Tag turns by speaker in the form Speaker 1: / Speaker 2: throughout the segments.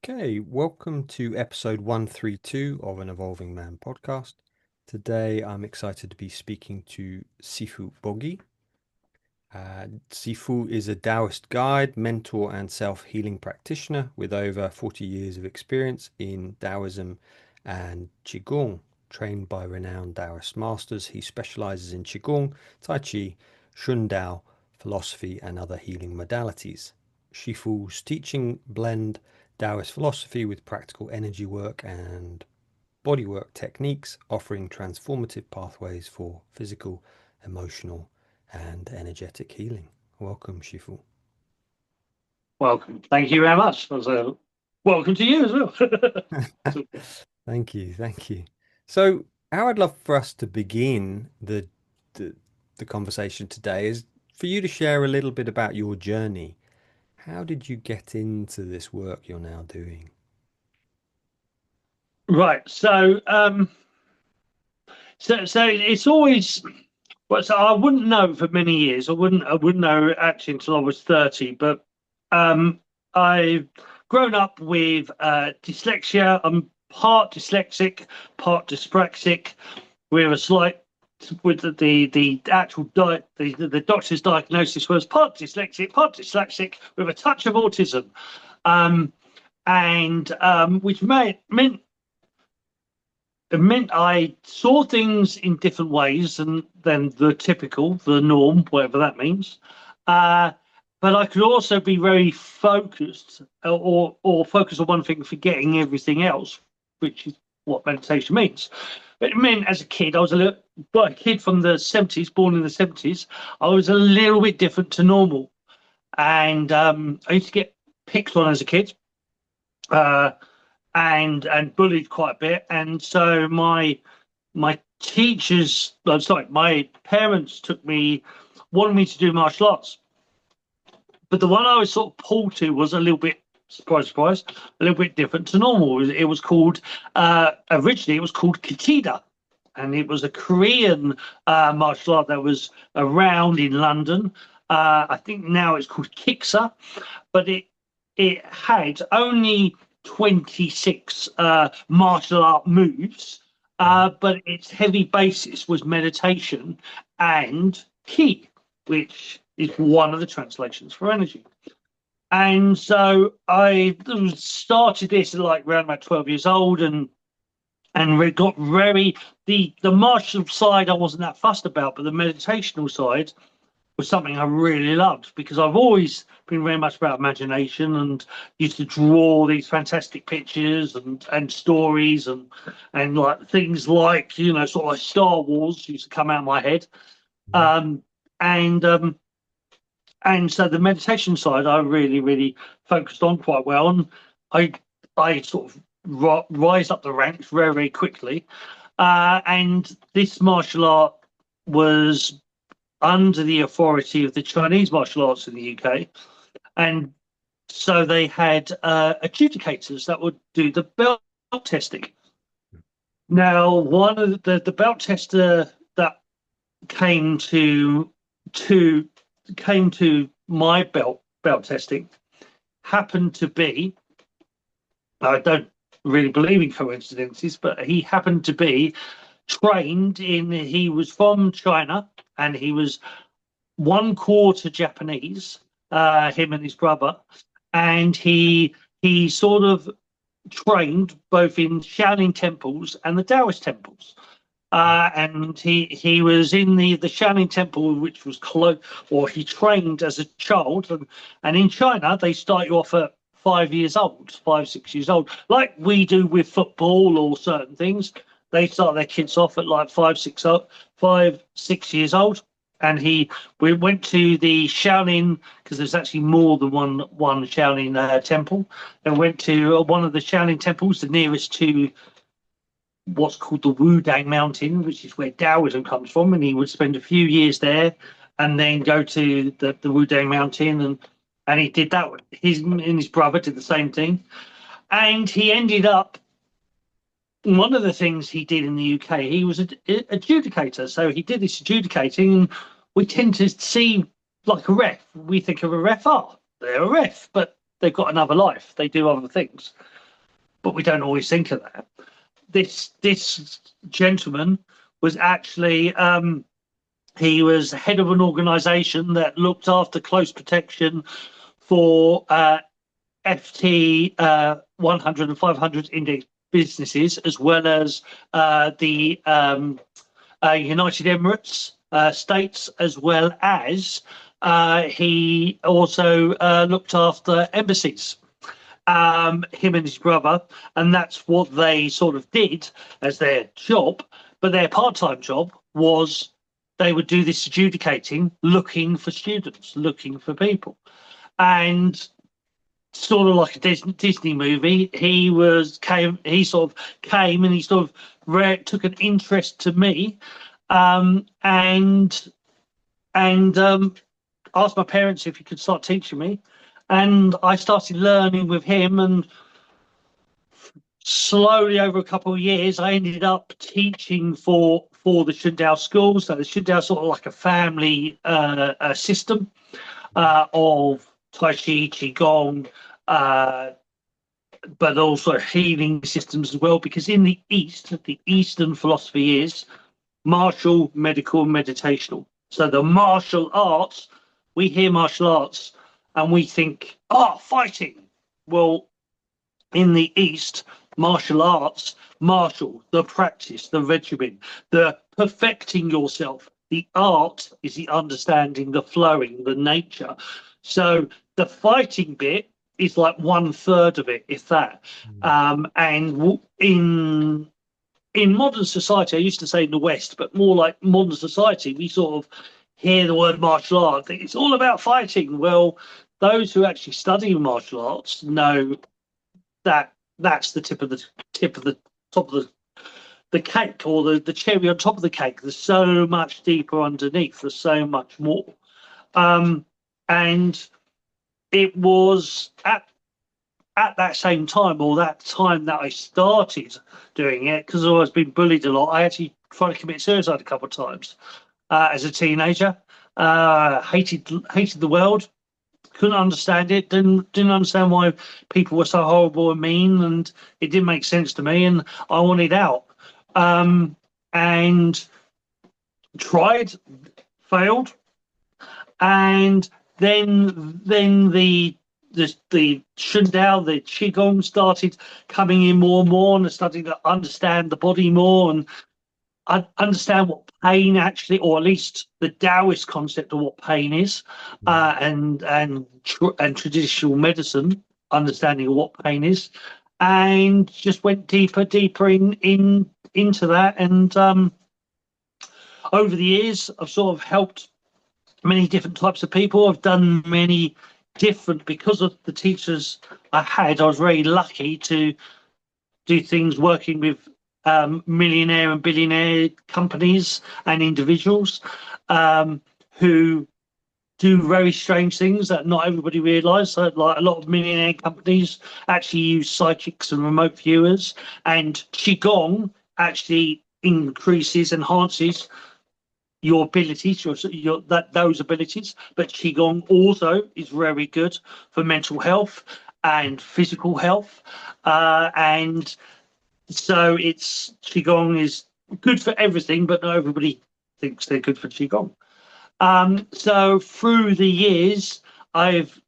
Speaker 1: Okay, welcome to episode 132 of an Evolving Man podcast. Today I'm excited to be speaking to Sifu Boggie. Sifu is a Daoist guide, mentor, and self-healing practitioner with over 40 years of experience in Daoism and Qigong. Trained by renowned Daoist masters, he specializes in Qigong, Tai Chi, Shun Dao, philosophy, and other healing modalities. Shifu's teaching blend Daoist philosophy with practical energy work and bodywork techniques, offering transformative pathways for physical, emotional, and energetic healing. Welcome, Shifu.
Speaker 2: Welcome. Thank you very much. Welcome to you as well.
Speaker 1: Thank you, thank you. So, how I'd love for us to begin the the conversation today is for you to share a little bit about your journey. How did you get into this work you're now doing?
Speaker 2: Right. So it's always well. So I wouldn't know for many years. I wouldn't know actually until I was 30. But I've grown up with dyslexia. I'm part dyslexic, part dyspraxic, with a slight with the actual the doctor's diagnosis was part dyslexic with a touch of autism, um, and which meant it meant I saw things in different ways than the typical, the norm, whatever that means. Uh, but I could also be very focused, or focus on one thing, forgetting everything else, which is what meditation means. It meant as a kid, I was a kid from the 70s, born in the 70s. I was a little bit different to normal, and I used to get picked on as a kid. Uh, and bullied quite a bit. And so my teachers, sorry, my parents wanted me to do martial arts, but the one I was sort of pulled to was a little bit, surprise, surprise, a little bit different to normal. It was called originally it was called Kitida, and it was a Korean martial art that was around in London. I think now it's called Kiksa, but it had only 26 martial art moves, but its heavy basis was meditation and Qi, which is one of the translations for energy. And so I started this like around about 12 years old, and we got very the martial side I wasn't that fussed about, but the meditational side was something I really loved because I've always been very much about imagination and used to draw these fantastic pictures and stories and like things like sort of like Star Wars used to come out of my head.
Speaker 1: Mhm.
Speaker 2: Um, and so the meditation side I really focused on quite well, and I I sort of rise up the ranks very quickly. And this martial art was under the authority of the Chinese martial arts in the UK. And so they had adjudicators that would do the belt testing. Now, one of the belt tester that came to came to my belt testing happened to be, I don't really believe in coincidences, but he happened to be he was from China, and he was one quarter Japanese, him and his brother, and he sort of trained both in Shaolin temples and the Taoist temples. And he was in the Shaolin temple, which was close, or he trained as a child, and in China they start you off at 5 years old, 5, 6 years old, like we do with football or certain things. They start their kids off at like 5, 6 years old. And we went to the Shaolin because there's actually more than one Shaolin temple, and went to one of the Shaolin temples, the nearest to what's called the Wudang Mountain, which is where Taoism comes from. And he would spend a few years there, and then go to the Wudang Mountain, and he did that. His brother did the same thing, and he ended up. One of the things he did in the UK, he was an adjudicator. So he did this adjudicating, and we tend to see like a ref. We think of a ref, oh, they're a ref, but they've got another life. They do other things, but we don't always think of that. This gentleman was actually he was head of an organization that looked after close protection for FT 100 and 500 index businesses, as well as the United Emirates states, as well as he also looked after embassies. Him and his brother, and that's what they sort of did as their job. But their part-time job was they would do this adjudicating, looking for students, looking for people, and sort of like a Disney movie. He sort of came and he sort of took an interest to me, and asked my parents if he could start teaching me. And I started learning with him, and slowly over a couple of years, I ended up teaching for the ShunDao schools. So the ShunDao sort of like a family system of Tai Chi, Qi Gong, but also healing systems as well. Because in the East, the Eastern philosophy is martial, medical, and meditational. So the martial arts, we hear martial arts and we think, fighting. Well, in the East, martial arts, the practice, the regimen, the perfecting yourself. The art is the understanding, the flowing, the nature. So the fighting bit is like 1/3 of it, if that. And in modern society, I used to say in the West, but more like modern society, we sort of hear the word martial art, think it's all about fighting. Well, those who actually study martial arts know that that's the top of the cake, or the cherry on top of the cake. There's so much deeper underneath. There's so much more. And it was at that same time, or that time that I started doing it, because I've always been bullied a lot. I actually tried to commit suicide a couple of times as a teenager. Hated the world. Couldn't understand it. Didn't understand why people were so horrible and mean, and it didn't make sense to me. And I wanted out. And tried, failed, and then the Shun Dao, the Qi Gong started coming in more and more, and I started to understand the body more, and I understand what pain actually, or at least the Daoist concept of what pain is, and traditional medicine understanding of what pain is, and just went deeper into that. And over the years, I've sort of helped many different types of people. I've done many different, because of the teachers I had, I was very lucky to do things working with millionaire and billionaire companies and individuals who do very strange things that not everybody realises. So, like, a lot of millionaire companies actually use psychics and remote viewers, and Qigong actually enhances your abilities, those abilities. But Qigong also is very good for mental health and physical health, and so Qigong is good for everything, but not everybody thinks they're good for Qigong. So through the years, I've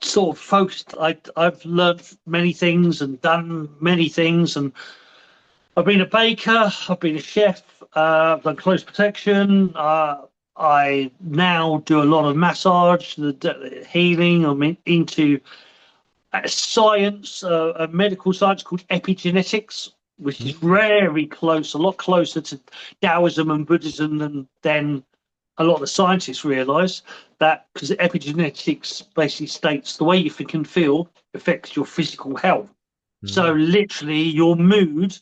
Speaker 2: sort of focused. I've learned many things and done many things, and I've been a baker, I've been a chef, I've done close protection. I now do a lot of massage, the healing. I'm into science, a medical science called epigenetics, which is very close, a lot closer to Daoism and Buddhism than a lot of the scientists realise. That because epigenetics basically states the way you think and feel affects your physical health. So literally your mood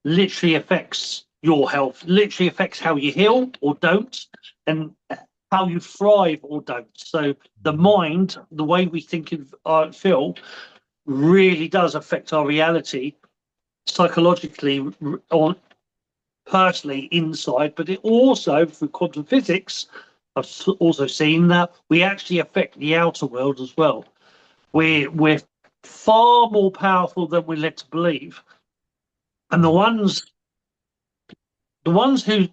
Speaker 2: literally affects your health, literally affects how you heal or don't, and how you thrive or don't. So the mind, the way we think and feel, really does affect our reality psychologically or personally inside. But it also, through quantum physics, I've also seen that we actually affect the outer world as well. We're far more powerful than we're led to believe. And the ones who,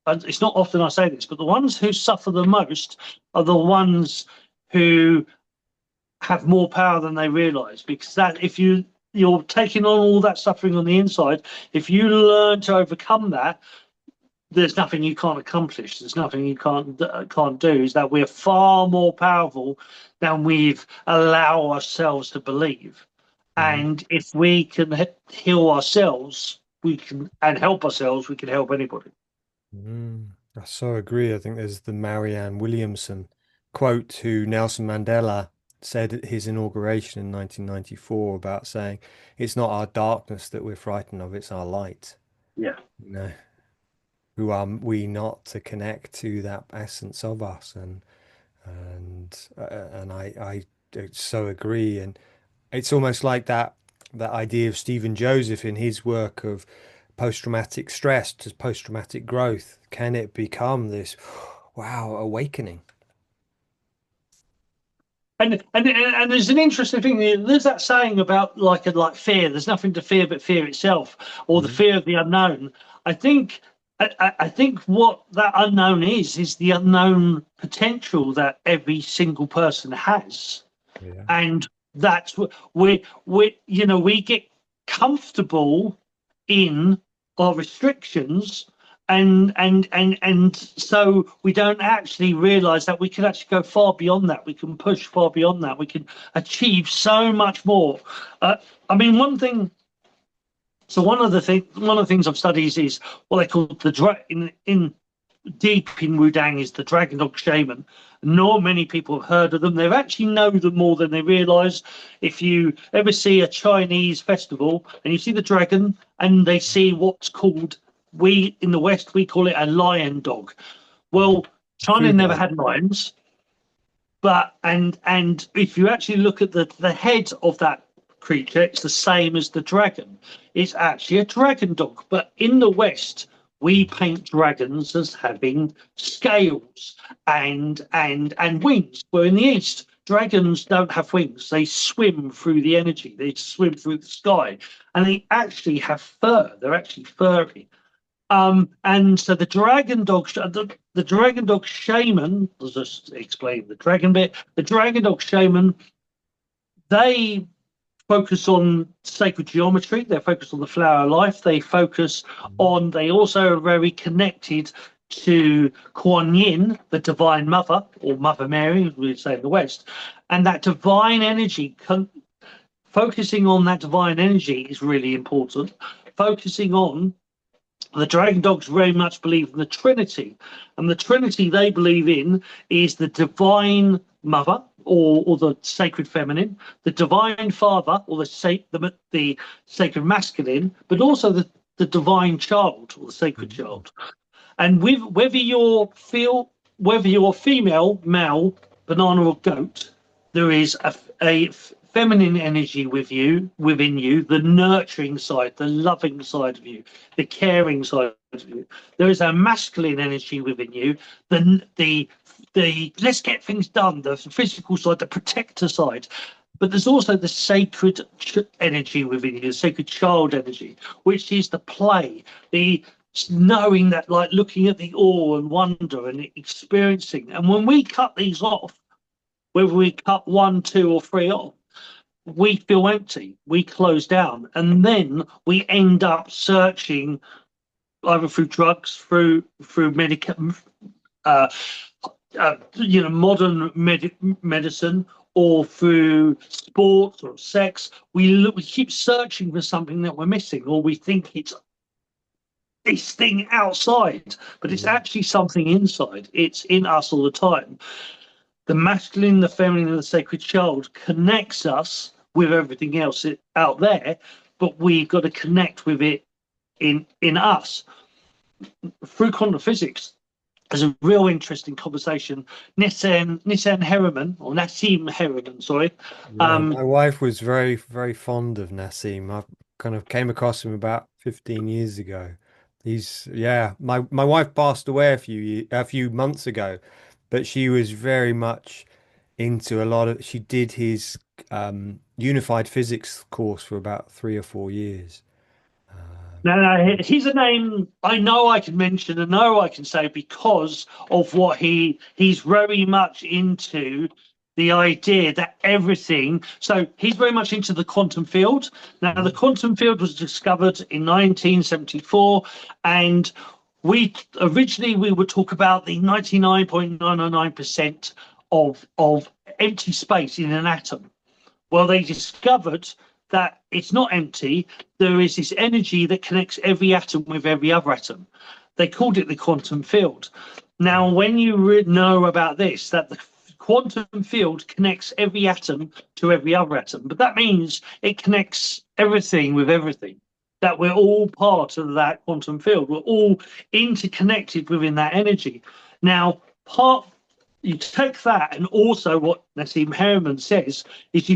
Speaker 2: and it's not often I say this, but the ones who suffer the most are the ones who have more power than they realize. Because that, if you're taking on all that suffering on the inside, if you learn to overcome that, there's nothing you can't accomplish. There's nothing you can't do. Is that we're far more powerful than we've allowed ourselves to believe.
Speaker 1: Mm.
Speaker 2: And if we can heal ourselves, we can and help ourselves, we can help anybody.
Speaker 1: Mm. I so agree. I think there's the Marianne Williamson quote who Nelson Mandela said at his inauguration in 1994 about saying, it's not our darkness that we're frightened of, it's our light.
Speaker 2: Yeah.
Speaker 1: You know, who are we not to connect to that essence of us? And I so agree. And it's almost like that idea of Stephen Joseph in his work of post-traumatic stress to post-traumatic growth. Can it become this wow awakening?
Speaker 2: And there's an interesting thing. There's that saying about like fear. There's nothing to fear but fear itself, or the
Speaker 1: Mm.
Speaker 2: fear of the unknown. I think I think what that unknown is the unknown potential that every single person has,
Speaker 1: Yeah.
Speaker 2: and that's what we get comfortable in our restrictions, and so we don't actually realize that we can actually go far beyond that. We can push far beyond that. We can achieve so much more. I mean, one of the things I've studied is what they call in deep in Wudang is the dragon dog shaman. Not many people have heard of them. They actually know them more than they realize. If you ever see a Chinese festival and you see the dragon and they see what's called, we in the West, we call it a lion dog.
Speaker 1: Mhm.
Speaker 2: Well, China
Speaker 1: Food
Speaker 2: never
Speaker 1: dog.
Speaker 2: had lions, but and if you actually look at the head of that creature, it's the same as the dragon. It's actually a dragon dog. But in the West, we paint dragons as having scales and wings. Where in the East, dragons don't have wings. They swim through the energy. They swim through the sky, and they actually have fur. They're actually furry. And so the dragon dog shaman, let's just explain the dragon bit. The dragon dog shaman, they focus on sacred geometry. They focus on the flower of life.
Speaker 1: Mhm.
Speaker 2: They also are very connected to Kuan Yin, the divine mother, or Mother Mary, as we say in the West. And that divine energy, focusing on that divine energy is really important. Focusing on the Dragon Dogs very much believe in the Trinity, and the Trinity they believe in is the divine mother or the sacred feminine, the divine father or the sacred masculine, but also the divine child or the sacred
Speaker 1: Mhm.
Speaker 2: child. And with whether you're female, male, banana or goat, there is a feminine energy within you, the nurturing side, the loving side of you, the caring side of you. There is a masculine energy within you, the let's get things done, the physical side, the protector side. But there's also the sacred energy within you, the sacred child energy, which is the play, the knowing that, like looking at the awe and wonder and experiencing. And when we cut these off, whether we cut one, two, or three off, we feel empty, we close down, and then we end up searching either through drugs, through uh, modern medicine, or through sports or sex. We keep searching for something that we're missing, or we think it's this thing outside, but it's
Speaker 1: Mhm.
Speaker 2: actually something inside. It's in us all the time. The masculine, the feminine, and the sacred child connects us with everything else out there, but we've got to connect with it in us through quantum physics. There's a real interesting conversation. Nissan Harriman, or Nassim Harriman, sorry.
Speaker 1: Yeah,
Speaker 2: Um,
Speaker 1: my wife was very, very fond of Nassim. I kind of came across him about 15 years ago. Yeah, my wife passed away a few months ago, but she was very much into a lot of, she did his unified physics course for about 3 or 4 years.
Speaker 2: No, he's a name I know I can mention and know I can say because of what he's very much into the idea that everything. So he's very much into the quantum field. Now, the quantum field was discovered in 1974, and we originally we would talk about the 99.999% of empty space in an atom. Well, they discovered that it's not empty. There is this energy that connects every atom with every other atom. They called it the quantum field. Now, when you know about this, that the quantum field connects every atom to every other atom, but that means it connects everything with everything, that we're all part of that quantum field. We're all interconnected within that energy. Now, you take that, and also what Nassim Harriman says is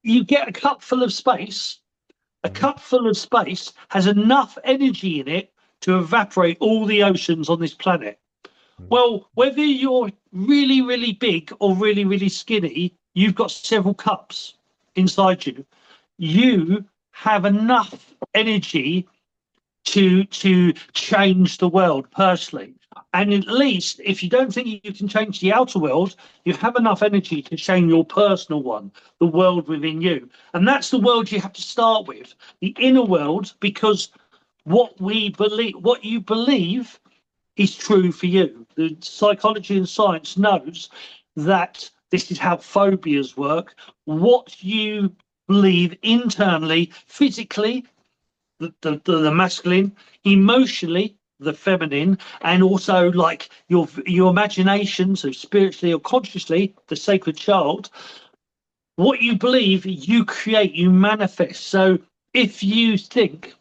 Speaker 2: you get a cup full of space. A cup full of space has enough energy in it to evaporate all the oceans on this planet. Well, whether you're really, really big or really, really skinny, you've got several cups inside you. You have enough energy to change the world personally. And at least if you don't think you can change the outer world, you have enough energy to change your personal one, the world within you. And that's the world you have to start with, the inner world, because what you believe is true for you. The psychology and science knows that this is how phobias work. What you believe internally, physically, the masculine, emotionally, the feminine, and also like your imagination, so spiritually or consciously, the sacred child. What you believe, you create, you manifest. So if you think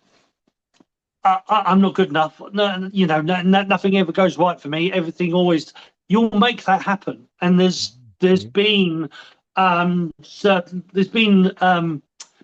Speaker 2: I'm not good enough, nothing ever goes right for me, everything always, you'll make that happen. And there's been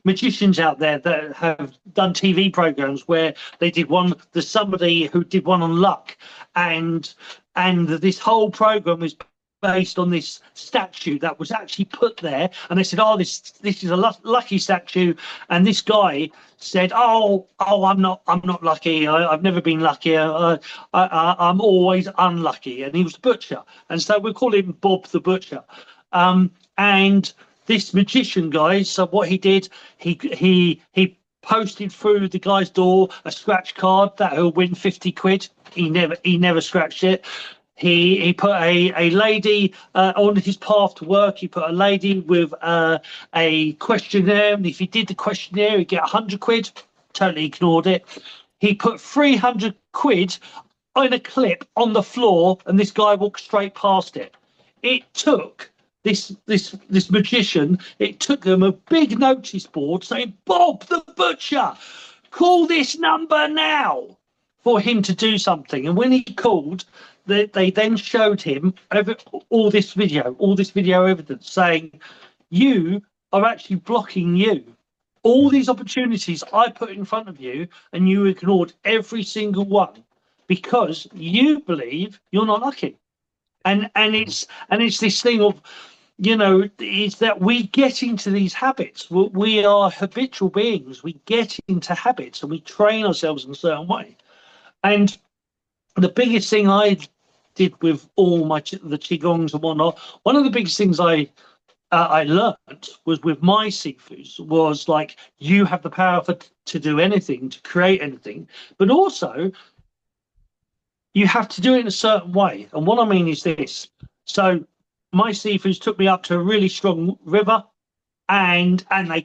Speaker 2: magicians out there that have done TV programs where they did one. There's somebody who did one on luck, and this whole program was based on this statue that was actually put there. And they said, "Oh, this is a lucky statue." And this guy said, "Oh, I'm not lucky. I've never been lucky. I'm always unlucky." And he was a butcher, and so we call him Bob the Butcher. And this magician guy, so what he did, he posted through the guy's door a scratch card that he'll win 50 quid. He never scratched it. He put a lady on his path to work. He put a lady with a questionnaire, and if he did the questionnaire, he'd get 100 quid. Totally ignored it. He put 300 quid in a clip on the floor, and this guy walked straight past it. It took this magician, it took them a big notice board saying, "Bob the Butcher, call this number now," for him to do something. And when he called, they then showed him all this video evidence saying, "You are actually blocking you. All these opportunities I put in front of you, and you ignored every single one because you believe you're not lucky." And it's this thing of, is that we get into these habits. We are habitual beings. We get into habits and we train ourselves in a certain way. And the biggest thing I did with all the Qigongs and whatnot, one of the biggest things I learned was with my Sifus was like, you have the power to do anything, to create anything, but also you have to do it in a certain way. And what I mean is this. So my Sifus took me up to a really strong river, and they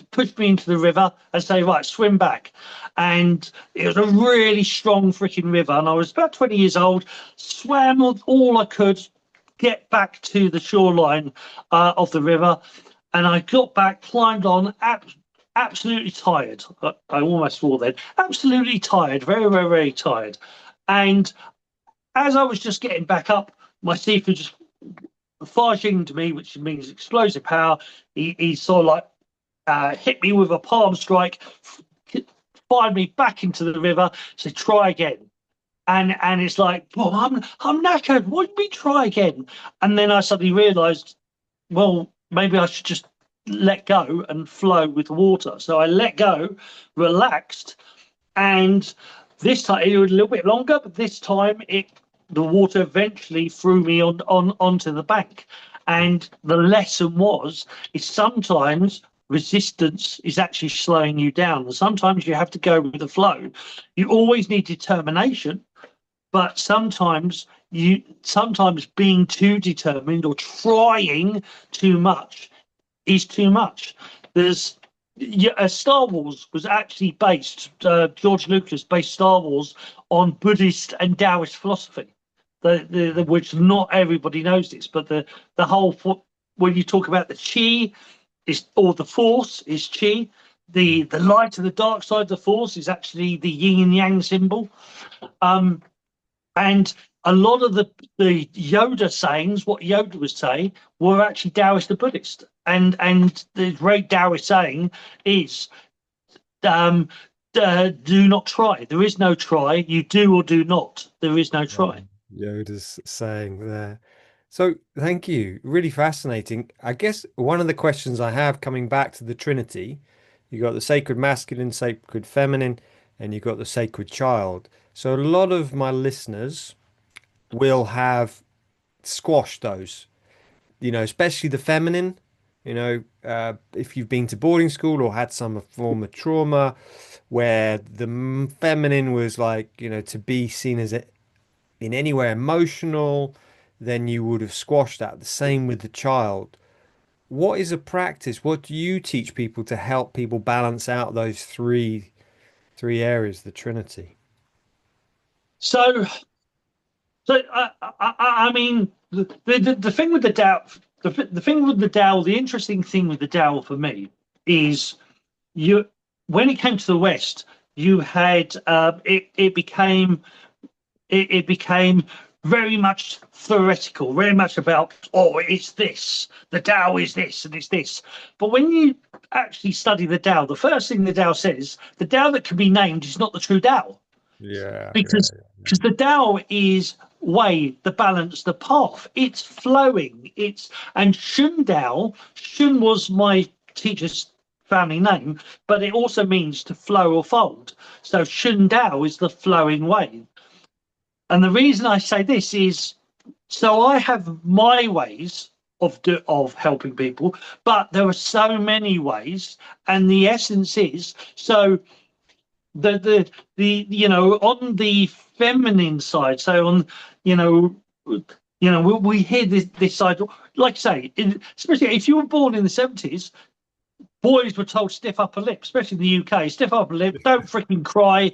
Speaker 2: pushed me into the river and say, "Right, swim back." And it was a really strong freaking river, and I was about 20 years old, swam all I could, get back to the shoreline of the river, and I got back, climbed on, absolutely tired. I almost swore then. Absolutely tired, very, very, very tired. And as I was just getting back up, my Sifu just Fajing to me, which means explosive power. He sort of like hit me with a palm strike, fired me back into the river, said, "Try again." And it's like, well, I'm knackered. What do we try again? And then I suddenly realised, well, maybe I should just let go and flow with the water. So I let go, relaxed, and this time it was a little bit longer, but this time the water eventually threw me onto the bank. And the lesson is sometimes resistance is actually slowing you down. And sometimes you have to go with the flow. You always need determination, but sometimes being too determined or trying too much is too much. There's Star Wars was actually based, George Lucas based Star Wars on Buddhist and Daoist philosophy, which not everybody knows this, but the whole, when you talk about the Qi or the Force is Qi, the light and the dark side of the Force is actually the yin and yang symbol. And a lot of the Yoda sayings, what Yoda was saying, were actually Taoist and Buddhist. And the great Taoist saying is, do not try. There is no try. You do or do not. There is no try.
Speaker 1: Yoda's saying there. So thank you. Really fascinating. I guess one of the questions I have coming back to the Trinity, you got the sacred masculine, sacred feminine, and you got the sacred child. So a lot of my listeners will have squashed those, especially the feminine. If you've been to boarding school or had some form of trauma where the feminine was like, to be seen as in any way emotional, then you would have squashed that. The same with the child. What is a practice? What do you teach people to help people balance out those three areas, the Trinity?
Speaker 2: So I mean, the thing with the Tao, the thing with the Tao, the interesting thing with the Tao for me is when it came to the West, you had it became very much theoretical, very much about, it's this, the Tao is this, and it's this. But when you actually study the Tao, the first thing the Tao says, the Tao that can be named is not the true Tao.
Speaker 1: Yeah,
Speaker 2: because the Tao is way, the balance, the path. It's flowing. And Shun Dao. Shun was my teacher's family name, but it also means to flow or fold. So Shun Dao is the flowing way. And the reason I say this is, so I have my ways of helping people, but there are so many ways, and the essence is so the on the feminine side, so on we hear this side, like I say, especially if you were born in the 70s, boys were told stiff upper lip, especially in the UK, stiff upper lip, don't freaking cry,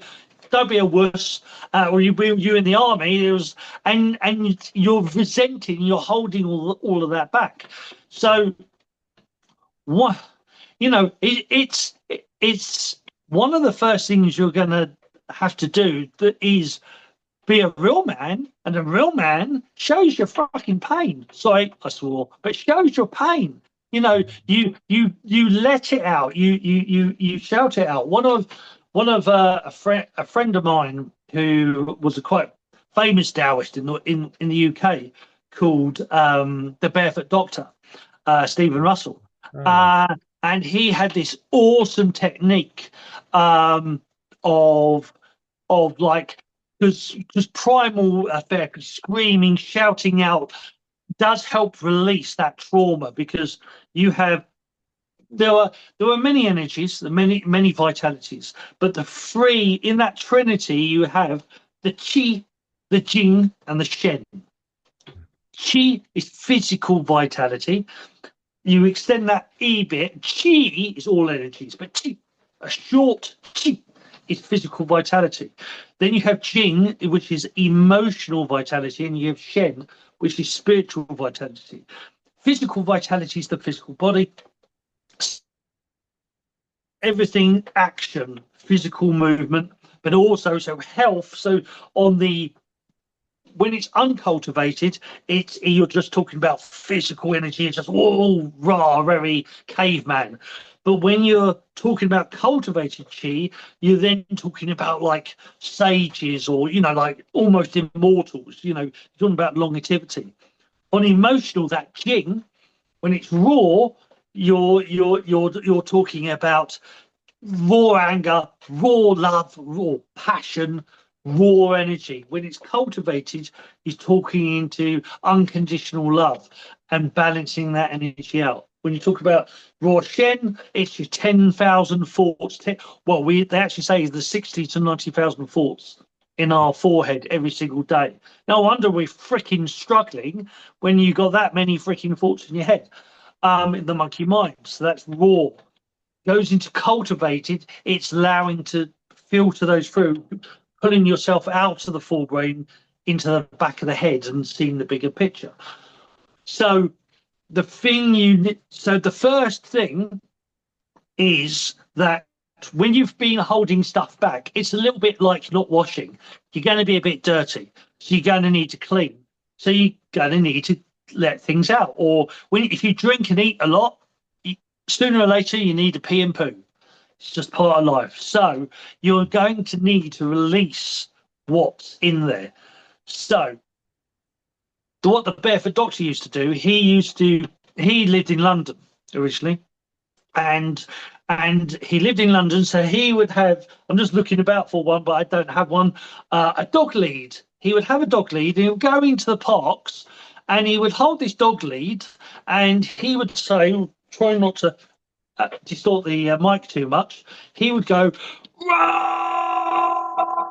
Speaker 2: don't be a wuss, or you in the army. It was, and you're resenting, you're holding all of that back. So what, it's one of the first things you're going to have to do that is be a real man, and a real man shows your fucking pain. Sorry, I swore, but shows your pain. You let it out. You shout it out. A friend of mine who was a quite famous Taoist in the UK called the Barefoot Doctor, Stephen Russell. And he had this awesome technique of like, because primal therapy, screaming, shouting out, does help release that trauma, because there are many energies, many vitalities, but the three in that trinity, you have the Qi, the Jing, and the Shen. Qi is physical vitality. You extend that E bit. Qi is all energies, but Qi, a short Qi, is physical vitality. Then you have Jing, which is emotional vitality, and you have Shen, which is spiritual vitality. Physical vitality is the physical body. Everything, action, physical movement, but also health. So when it's uncultivated, you're just talking about physical energy. It's just all raw, very caveman. But when you're talking about cultivated Qi, you're then talking about like sages, or like almost immortals. You're talking about longevity. On emotional, that Jing, when it's raw, you're talking about raw anger, raw love, raw passion, raw energy. When it's cultivated, you're talking into unconditional love and balancing that energy out. When you talk about raw Shen, it's your 10,000 thoughts. Well, they actually say the 60 to 90,000 thoughts in our forehead every single day. No wonder we're freaking struggling when you got that many freaking thoughts in your head. In the monkey mind. So that's raw. Goes into cultivated, it's allowing to filter those through, pulling yourself out of the forebrain into the back of the head and seeing the bigger picture. So the first thing is that when you've been holding stuff back, it's a little bit like not washing. You're going to be a bit dirty, so you're going to need to clean. So you're going to need to let things out. Or if you drink and eat a lot, sooner or later you need to pee and poo. It's just part of life. So you're going to need to release what's in there. So what the Barefoot Doctor used to do, he lived in London originally, and he lived in London, so he would have, I'm just looking about for one, but I don't have one, a dog lead. He would have a dog lead, and he would go into the parks, and he would hold this dog lead, and he would say, try not to distort the mic too much, he would go,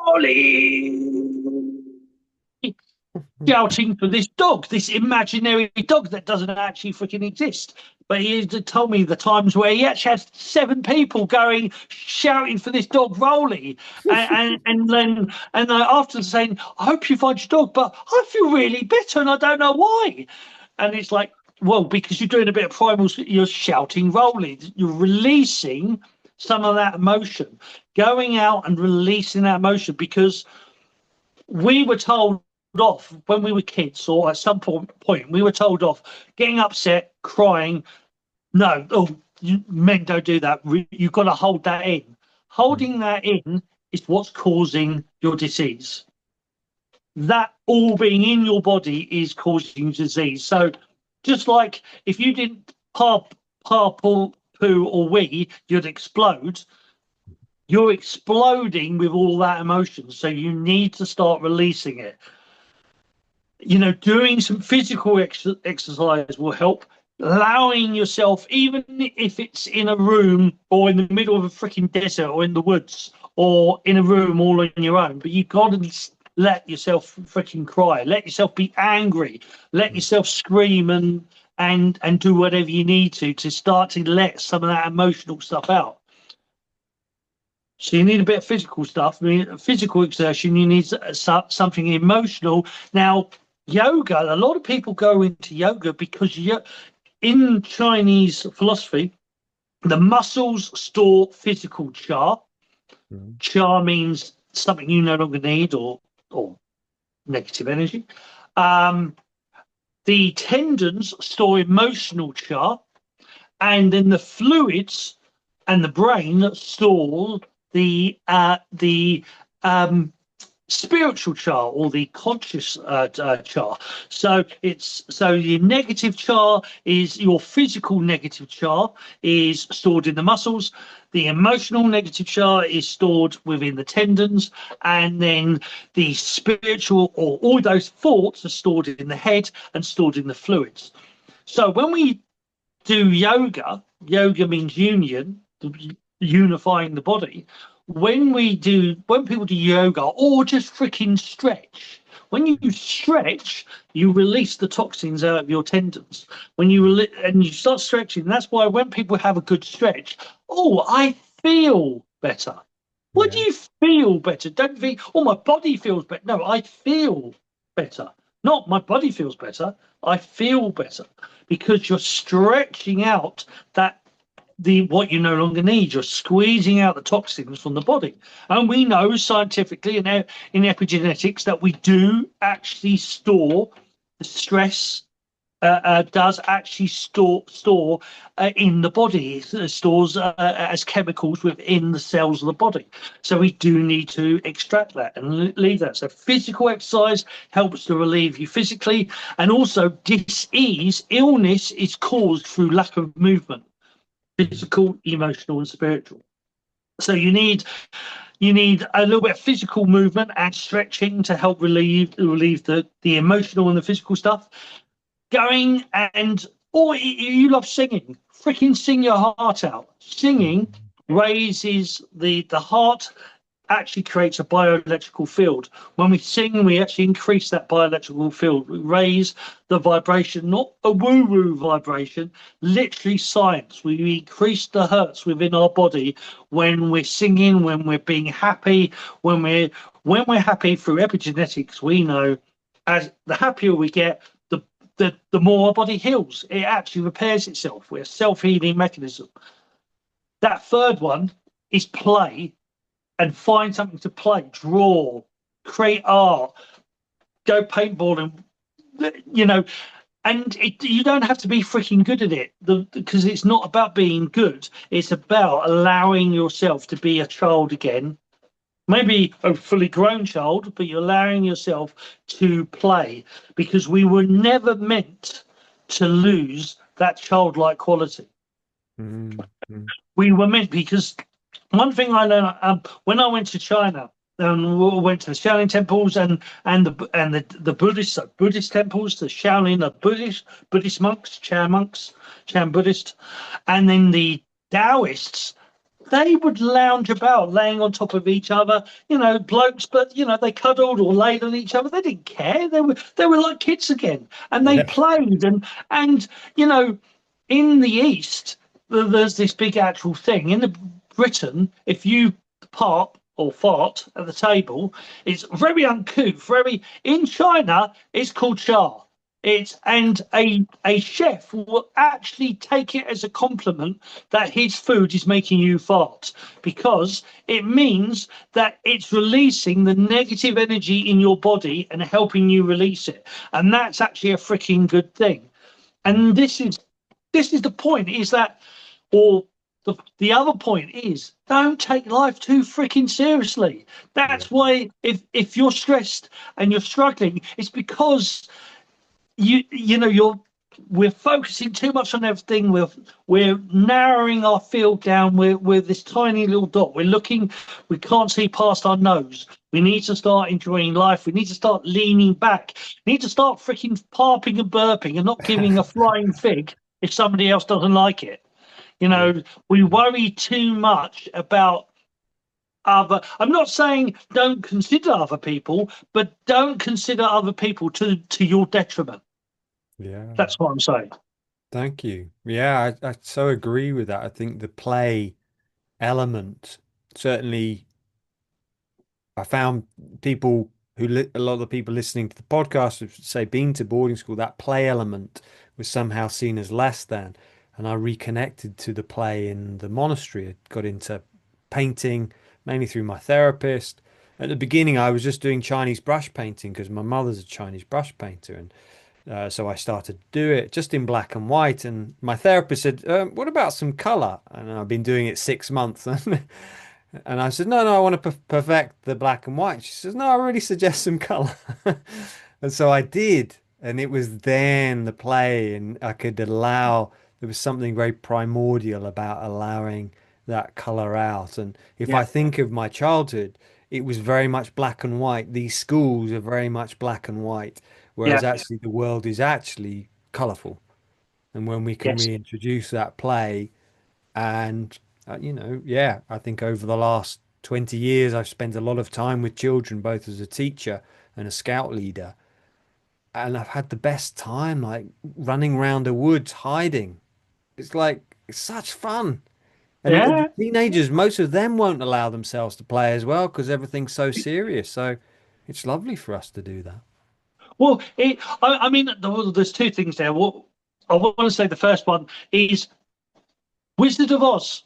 Speaker 2: rolling, shouting for this dog, this imaginary dog that doesn't actually freaking exist. But he told me the times where he actually had 7 people going shouting for this dog Rolly, and then after saying, "I hope you find your dog, but I feel really bitter and I don't know why," and it's like, well, because you're doing a bit of primal, you're shouting Rolly, you're releasing some of that emotion, going out and releasing that emotion, because we were told off when we were kids, or at some point we were told off getting upset, crying. No, men don't do that. You've got to hold that in. Holding that in is what's causing your disease. That all being in your body is causing disease. So just like if you didn't poo or wee, you'd explode. You're exploding with all that emotion, so you need to start releasing it. Doing some physical exercise will help. Allowing yourself, even if it's in a room or in the middle of a freaking desert or in the woods or in a room all on your own, but you've got to let yourself freaking cry, let yourself be angry, let yourself scream and do whatever you need to start to let some of that emotional stuff out. So you need a bit of physical stuff. I mean, physical exertion, you need something emotional. Now, yoga, a lot of people go into yoga because in Chinese philosophy, the muscles store physical cha. Cha means something you no longer need, or negative energy. The tendons store emotional cha, and then the fluids and the brain store the spiritual cha, or the conscious cha. So your negative cha is your physical negative cha is stored in the muscles. The emotional negative cha is stored within the tendons, and then the spiritual, or all those thoughts, are stored in the head and stored in the fluids. So when we do yoga means union, unifying the body. When people do yoga, or just freaking stretch, when you stretch, you release the toxins out of your tendons. When you start stretching, that's why when people have a good stretch, I feel better. What do you feel better? Don't think, my body feels better. No, I feel better. Not my body feels better. I feel better, because you're stretching out what you no longer need. You're squeezing out the toxins from the body. And we know scientifically in epigenetics that we do actually store the stress, does actually store in the body. It stores as chemicals within the cells of the body. So we do need to extract that and leave that. So physical exercise helps to relieve you physically, and also illness is caused through lack of movement. physical, emotional, and spiritual. So you need a little bit of physical movement and stretching to help relieve the emotional and the physical stuff. Going and or you love singing, freaking sing your heart out. Singing
Speaker 1: Mhm.
Speaker 2: raises the heart, actually creates a bioelectrical field. When we sing, we actually increase that bioelectrical field. We raise the vibration, not a woo-woo vibration, literally science. We increase the hertz within our body when we're singing, when we're being happy, when we're happy through epigenetics. We know as the happier we get, the more our body heals. It actually repairs itself. We're a self-healing mechanism. That third one is play, and find something to play, draw, create art, go paintballing, you know. And you don't have to be freaking good at it, because it's not about being good. It's about allowing yourself to be a child again, maybe a fully grown child, but you're allowing yourself to play, because we were never meant to lose that childlike quality.
Speaker 1: Mhm.
Speaker 2: We were meant, because one thing I learned, when I went to China and went to the Shaolin temples and the Buddhist temples, the Shaolin, the Buddhist monks, Chan Buddhist, and then the Daoists, they would lounge about, laying on top of each other, blokes, but they cuddled or laid on each other. They didn't care. They were like kids again, and they
Speaker 1: Yeah.
Speaker 2: played and you know, in the East, there's this big actual thing. In Britain, if you pop or fart at the table, it's very uncouth. Very in China, it's called cha. And a chef will actually take it as a compliment that his food is making you fart, because it means that it's releasing the negative energy in your body and helping you release it. And that's actually a freaking good thing. And this is the point, is that, or the other point is, don't take life too freaking seriously.
Speaker 1: Yeah.
Speaker 2: That's why if you're stressed and you're struggling, it's because you're we're focusing too much on everything. We're narrowing our field down. We're this tiny little dot. We can't see past our nose. We need to start enjoying life. We need to start leaning back. We need to start freaking parping and burping and not giving a flying fig if somebody else doesn't like it. You
Speaker 1: Yeah.
Speaker 2: know, we worry too much about other. I'm not saying don't consider other people, but don't consider other people to your detriment.
Speaker 1: Yeah.
Speaker 2: That's what I'm saying.
Speaker 1: Thank you. Yeah, I so agree with that. I think the play element, certainly, I found people a lot of the people listening to the podcast would say being to boarding school, that play element was somehow seen as less than. And I reconnected to the play in the monastery. I got into painting mainly through my therapist. At the beginning, I was just doing Chinese brush painting because my mother's a Chinese brush painter, and so I started to do it just in black and white. And my therapist said, "What about some color?" And I've been doing it 6 months. And I said, "No, no, I want to perfect the black and white." She says, "No, I really suggest some color." And so I did. And it was then the play, and I could allow, there was something very primordial about allowing that color out. And if
Speaker 2: Yeah.
Speaker 1: I think of my childhood, it was very much black and white. These schools are very much black and white, whereas
Speaker 2: Yeah.
Speaker 1: actually the world is actually colorful. And when we can
Speaker 2: Yes.
Speaker 1: reintroduce that play, and yeah, I think over the last 20 years, I've spent a lot of time with children, both as a teacher and a scout leader. And I've had the best time, like running around the woods, hiding. It's such fun. And the
Speaker 2: Yeah.
Speaker 1: teenagers, most of them won't allow themselves to play as well because everything's so serious. So it's lovely for us to do that.
Speaker 2: Well, I mean, there's two things there. What I want to say, the first one is Wizard of Oz.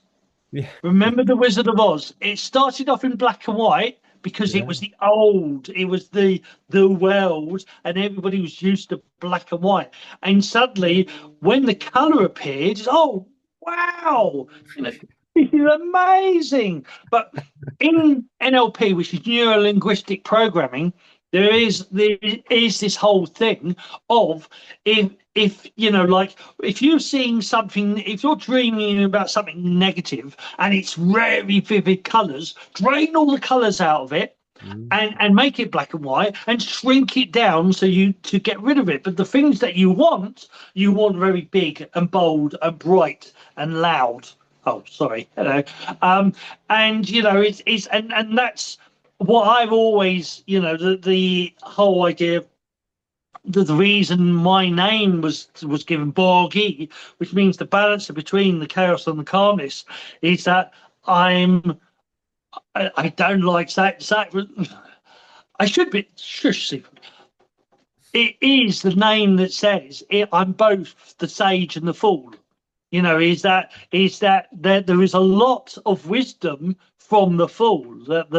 Speaker 1: Yeah.
Speaker 2: Remember the Wizard of Oz? It started off in black and white because it
Speaker 1: Yeah.
Speaker 2: was the world, and everybody was used to black and white. And suddenly, when the color appeared, oh wow, this is amazing. But in NLP, which is neuro linguistic programming, There is this whole thing of, if you know, like, if you're seeing something, if you're dreaming about something negative and it's very vivid colors, drain all the colors out of it and make it black and white and shrink it down so you to get rid of it. But the things that you want very big and bold and bright and loud. Oh, sorry. Hello. And you know, it's and that's what I've always, you know, the whole idea of the reason my name was given, Boggie, which means the balancer between the chaos and the calmness, is that I don't like that. I should be shush. It is the name that says I'm both the sage and the fool. You know, is that there is a lot of wisdom from the fool, that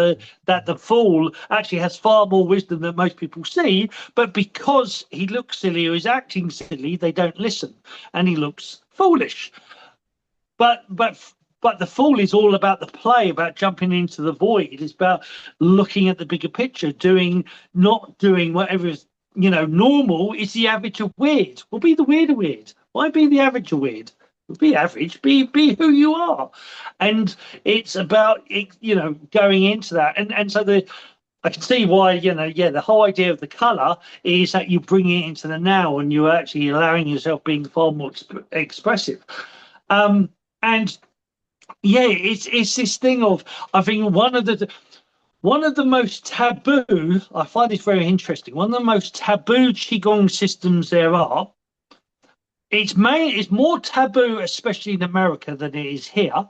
Speaker 2: the fool actually has far more wisdom than most people see, but because he looks silly or is acting silly, they don't listen, and he looks foolish. But the fool is all about the play, about jumping into the void. It's about looking at the bigger picture, not doing whatever is, you know, normal. Is the average of weird. Well, be the weird of weird. Why be the average of weird? Be average, be who you are. And it's about, you know, going into that. And so I can see why, you know, yeah, the whole idea of the color is that you bring it into the now and you're actually allowing yourself being far more expressive. And yeah, it's this thing of, I think one of the most taboo, I find this very interesting, one of the most taboo Qigong systems there are. It's more taboo, especially in America, than it is here,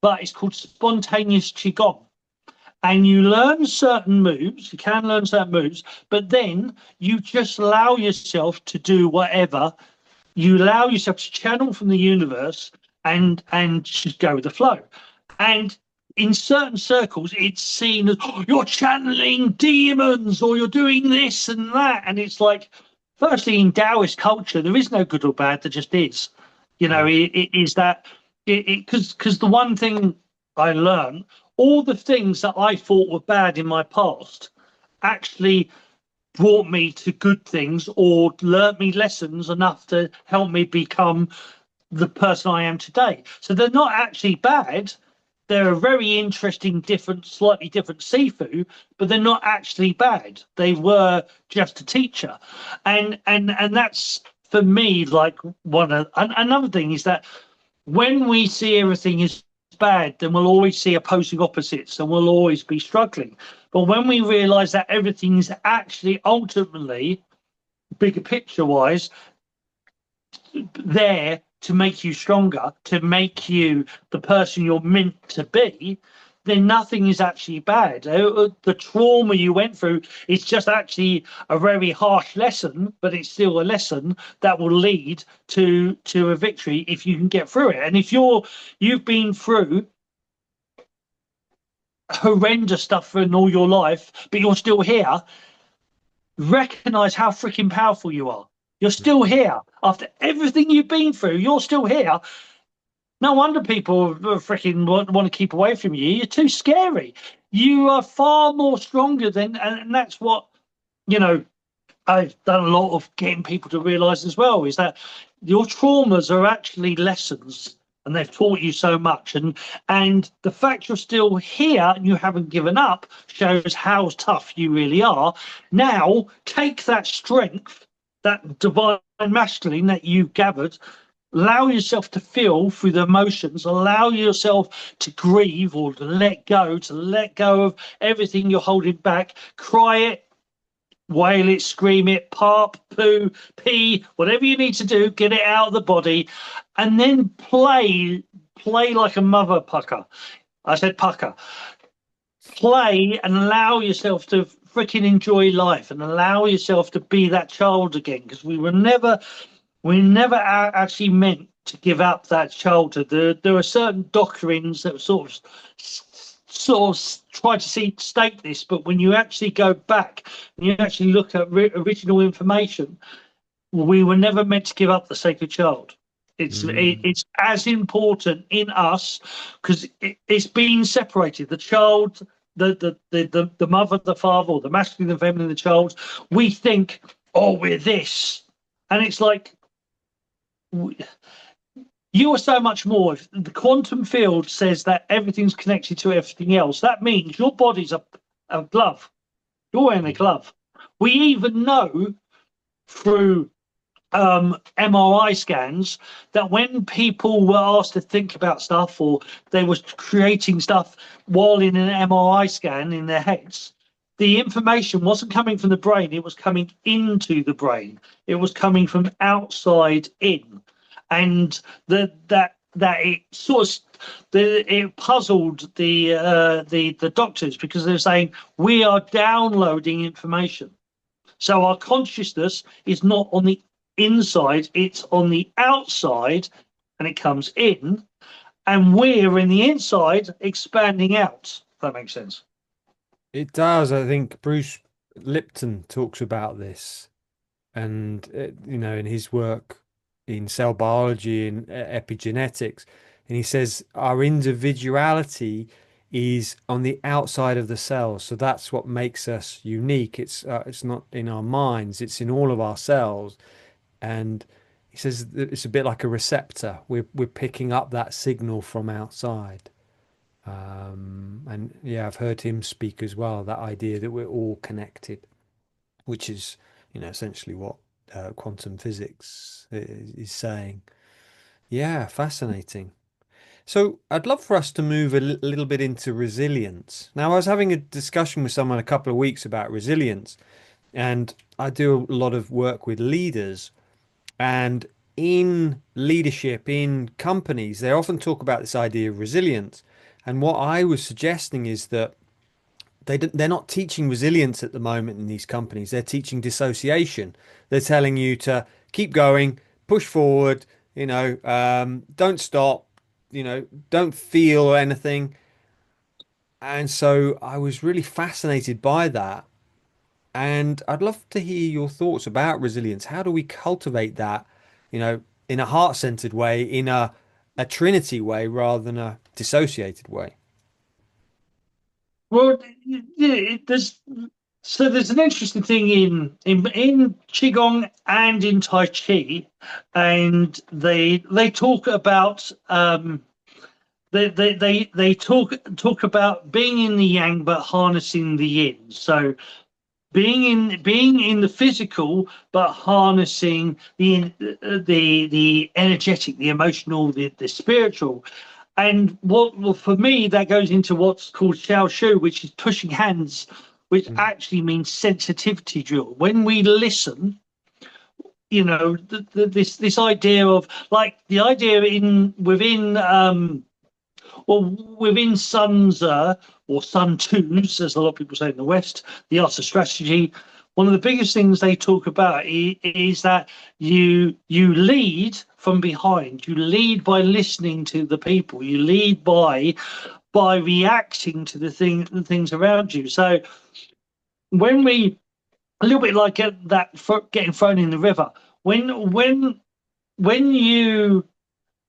Speaker 2: but it's called spontaneous Qigong. And you learn certain moves, you can learn certain moves, but then you just allow yourself to do whatever. You allow yourself to channel from the universe and just go with the flow. And in certain circles, it's seen as, oh, you're channeling demons or you're doing this and that. And it's like, firstly, in Daoist culture, there is no good or bad, there just is. You know, it is that, because the one thing I learned, all the things that I thought were bad in my past actually brought me to good things or learnt me lessons enough to help me become the person I am today. So they're not actually bad. They're a very interesting, slightly different Sifu, but they're not actually bad. They were just a teacher, and that's for me like another thing is that when we see everything as bad, then we'll always see opposing opposites, and we'll always be struggling. But when we realise that everything is actually ultimately, bigger picture wise, there to make you stronger, to make you the person you're meant to be, then nothing is actually bad. The trauma you went through is just actually a very harsh lesson, but it's still a lesson that will lead to a victory if you can get through it. And if you've been through horrendous stuff in all your life, but you're still here, recognize how freaking powerful you are. You're still here. After everything you've been through, you're still here. No wonder people freaking want to keep away from you. You're too scary. You are far more stronger than, and that's what, you know, I've done a lot of getting people to realize as well, is that your traumas are actually lessons and they've taught you so much. And the fact you're still here and you haven't given up shows how tough you really are. Now, take that strength, that divine masculine that you've gathered, allow yourself to feel through the emotions, allow yourself to grieve or to let go of everything you're holding back, cry it, wail it, scream it, pop, poo, pee, whatever you need to do, get it out of the body, and then play like a mother pucker. I said pucker. Play and allow yourself to freaking enjoy life and allow yourself to be that child again, because we never actually meant to give up that childhood. There are certain doctrines that sort of try to state this, but when you actually go back and you actually look at original information, we were never meant to give up the sacred child. It's as important in us because it's been separated. The child the mother, the father, or the masculine, the feminine, the child, we think, oh, we're this, and it's like you are so much more. If the quantum field says that everything's connected to everything else, that means your body's a glove. You're wearing a glove. We even know through MRI scans that when people were asked to think about stuff, or they were creating stuff while in an MRI scan in their heads, the information wasn't coming from the brain, it was coming into the brain, it was coming from outside in. And that it sort of it puzzled the doctors, because they're saying we are downloading information, so our consciousness is not on the inside, it's on the outside, and it comes in, and we're in the inside expanding out, if that makes sense.
Speaker 1: It does. I think Bruce Lipton talks about this, and in his work in cell biology and epigenetics, and he says our individuality is on the outside of the cells, so that's what makes us unique. It's not in our minds; it's in all of our cells. And he says that it's a bit like a receptor. We're picking up that signal from outside. And yeah, I've heard him speak as well, that idea that we're all connected, which is, essentially what quantum physics is saying. Yeah, fascinating. So I'd love for us to move a little bit into resilience. Now, I was having a discussion with someone a couple of weeks about resilience, and I do a lot of work with leaders. And in leadership, in companies, they often talk about this idea of resilience. And what I was suggesting is that they're not teaching resilience at the moment in these companies. They're teaching dissociation. They're telling you to keep going, push forward, don't stop, don't feel anything. And so I was really fascinated by that. And I'd love to hear your thoughts about resilience. How do we cultivate that, in a heart-centered way, in a trinity way, rather than a dissociated way?
Speaker 2: Well, yeah, there's an interesting thing in Qigong and in Tai Chi, and they talk about they talk about being in the yang but harnessing the yin. So being in the physical but harnessing the energetic, the emotional, the spiritual. And well, for me, that goes into what's called Xiao Shu, which is pushing hands, which
Speaker 1: Mm.
Speaker 2: actually means sensitivity drill. When we listen, this idea of, like, the idea within Sun Tzu, or Sun Tzus, as a lot of people say in the West, the art of strategy. One of the biggest things they talk about is that you lead from behind. You lead by listening to the people. You lead by reacting to the things around you. So when we, a little bit like that getting thrown in the river, when you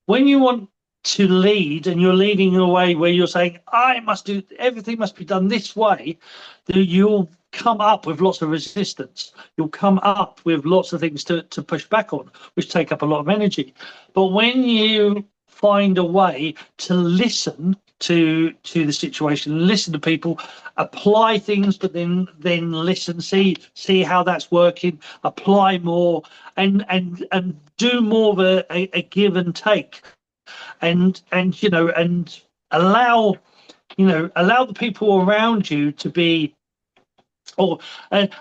Speaker 2: want to lead, and you're leading in a way where you're saying, I must do, everything must be done this way, you'll come up with lots of resistance. You'll come up with lots of things to push back on, which take up a lot of energy. But when you find a way to listen to the situation, listen to people, apply things, but then listen, see how that's working, apply more, and do more of a give and take, and and allow allow the people around you to be, or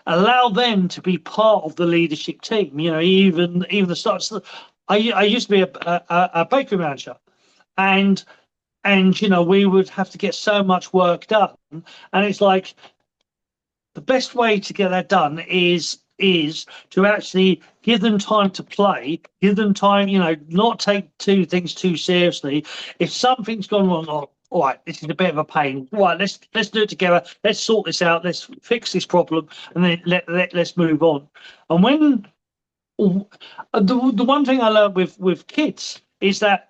Speaker 2: allow them to be part of the leadership team. Even the starts. I used to be a bakery manager, and we would have to get so much work done, and it's like the best way to get that done is to actually give them time to play, give them time, not take two things too seriously. If something's gone wrong, oh, all right, this is a bit of a pain. Right, let's do it together. Let's sort this out. Let's fix this problem, and then let's move on. And when the one thing I learned with kids is that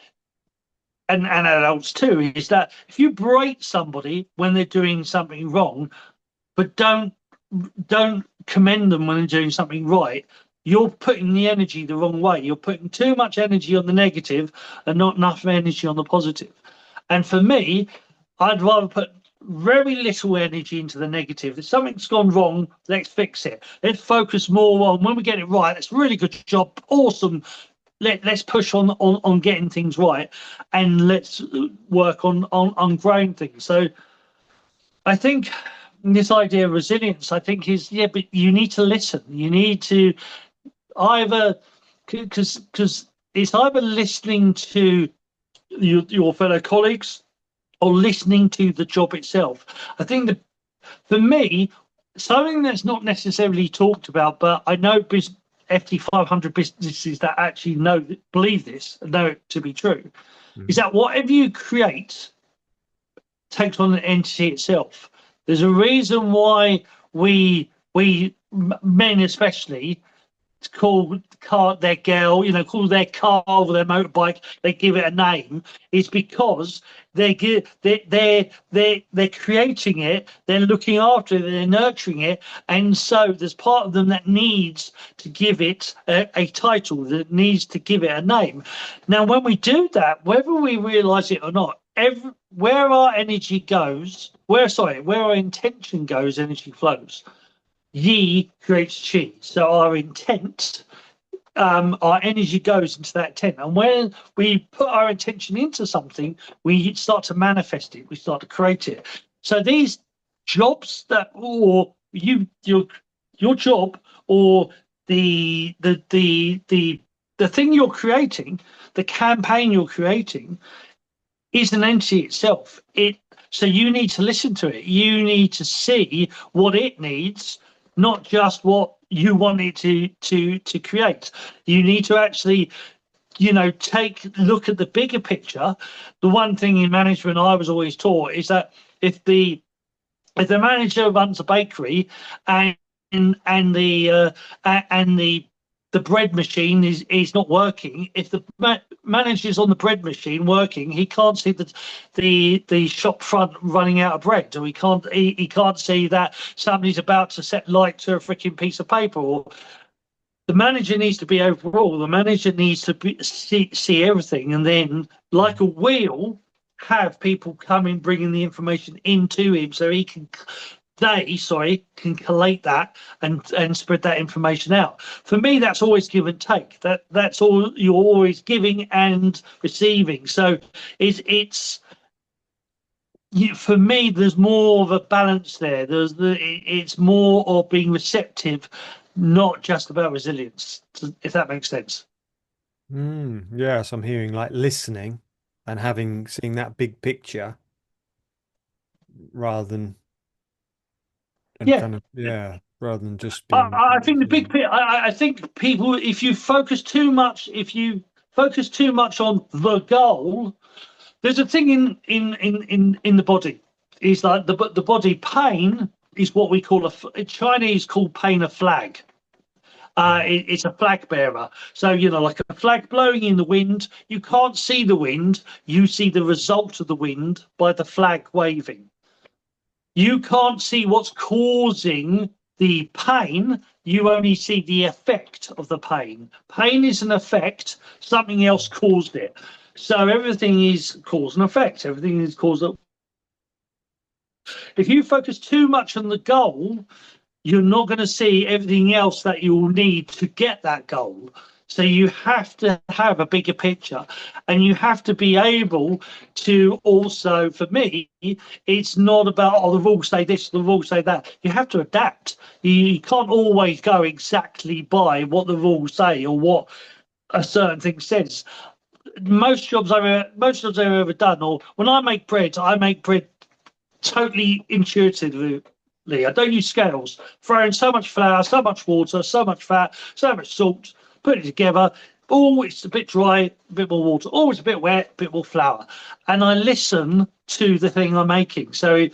Speaker 2: and adults too, is that if you berate somebody when they're doing something wrong, but don't commend them when they're doing something right, you're putting the energy the wrong way. You're putting too much energy on the negative and not enough energy on the positive. And for me, I'd rather put very little energy into the negative. If something's gone wrong, let's fix it. Let's focus more on when we get it right. That's a really good job. Awesome. Let's push on getting things right, and let's work on growing things. So I think this idea of resilience, I think, is, yeah, but you need to listen. You need to either, because it's either listening to your fellow colleagues or listening to the job itself. I think that for me, something that's not necessarily talked about, but I know FT 500 businesses that actually believe this and know it to be true, is that whatever you create takes on an entity itself. There's a reason why we men especially call their girl, call their car or their motorbike, they give it a name, is because they're creating it, they're looking after it, they're nurturing it, and so there's part of them that needs to give it a title, that needs to give it a name. Now, when we do that, whether we realize it or not, where our energy goes, where our intention goes, energy flows. Yi creates chi. So our intent, our energy goes into that intent. And when we put our intention into something, we start to manifest it. We start to create it. So these jobs or your job, or the thing you're creating, the campaign you're creating, is an entity itself. So you need to listen to it. You need to see what it needs, not just what you want it to create. You need to actually, look at the bigger picture. The one thing in management I was always taught is that if the manager runs a bakery and the bread machine is not working, if the manager's on the bread machine working, he can't see the shop front running out of bread, or he can't see that somebody's about to set light to a freaking piece of paper. Or the manager needs to be overall. The manager needs to see everything, and then, like a wheel, have people come in bringing the information into him so he can collate that and spread that information out. For me, that's always give and take. That's all. You're always giving and receiving. So for me, there's more of a balance there. It's more of being receptive, not just about resilience, if that makes sense.
Speaker 1: Yes, I'm hearing like listening and seeing that big picture rather than
Speaker 2: Yeah.
Speaker 1: rather than just being.
Speaker 2: I think the big picture. I think people, if you focus too much on the goal, there's a thing in the body. Is like the body pain is what we call Chinese call pain a flag. It's a flag bearer. So, like a flag blowing in the wind, you can't see the wind. You see the result of the wind by the flag waving. You can't see what's causing the pain. You only see the effect of the pain. Pain is an effect. Something else caused it. So everything is cause and effect. Everything is cause. If you focus too much on the goal, you're not going to see everything else that you'll need to get that goal. So you have to have a bigger picture, and you have to be able to also, for me, it's not about, the rules say this, the rules say that. You have to adapt. You can't always go exactly by what the rules say or what a certain thing says. Most jobs I've ever done, or when I make bread totally intuitively. I don't use scales. Throw in so much flour, so much water, so much fat, so much salt, put it together. Oh, it's a bit dry, a bit more water. Oh, it's a bit wet, a bit more flour. And I listen to the thing I'm making. So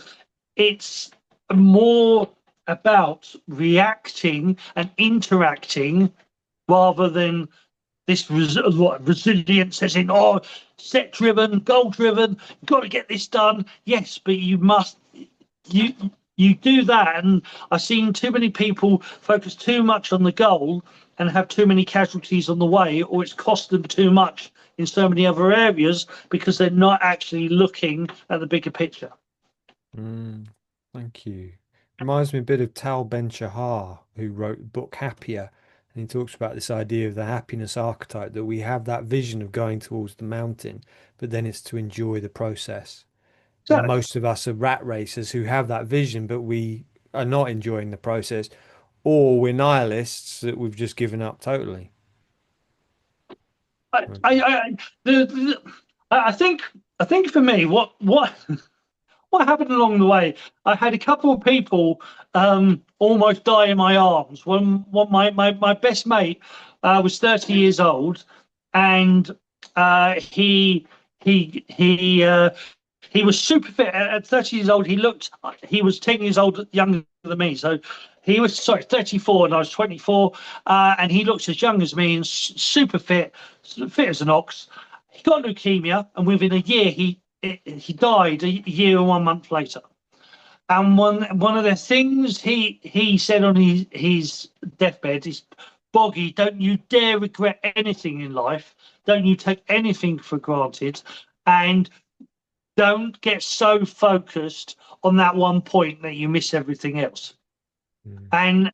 Speaker 2: it's more about reacting and interacting rather than resilience, as in, oh, set driven, goal driven, you've got to get this done. Yes, but you you do that, and I've seen too many people focus too much on the goal and have too many casualties on the way, or it's cost them too much in so many other areas because they're not actually looking at the bigger picture.
Speaker 1: Thank you. Reminds me a bit of Tal Ben-Shahar, who wrote the book Happier, and he talks about this idea of the happiness archetype, that we have that vision of going towards the mountain, but then it's to enjoy the process. And
Speaker 2: So
Speaker 1: most of us are rat racers who have that vision, but we are not enjoying the process, or we're nihilists that we've just given up totally.
Speaker 2: I, I, I, I think for me, what happened along the way? I had a couple of people almost die in my arms. One my best mate was 30 years old, and he was super fit at 30 years old. He was 10 years old younger than me. So he was, sorry, 34 and I was 24. And he looks as young as me and super fit as an ox. He got leukemia, and within a year, he died a year and 1 month later. And one of the things he said on his deathbed is, Boggie, don't you dare regret anything in life. Don't you take anything for granted. And don't get so focused on that one point that you miss everything else. And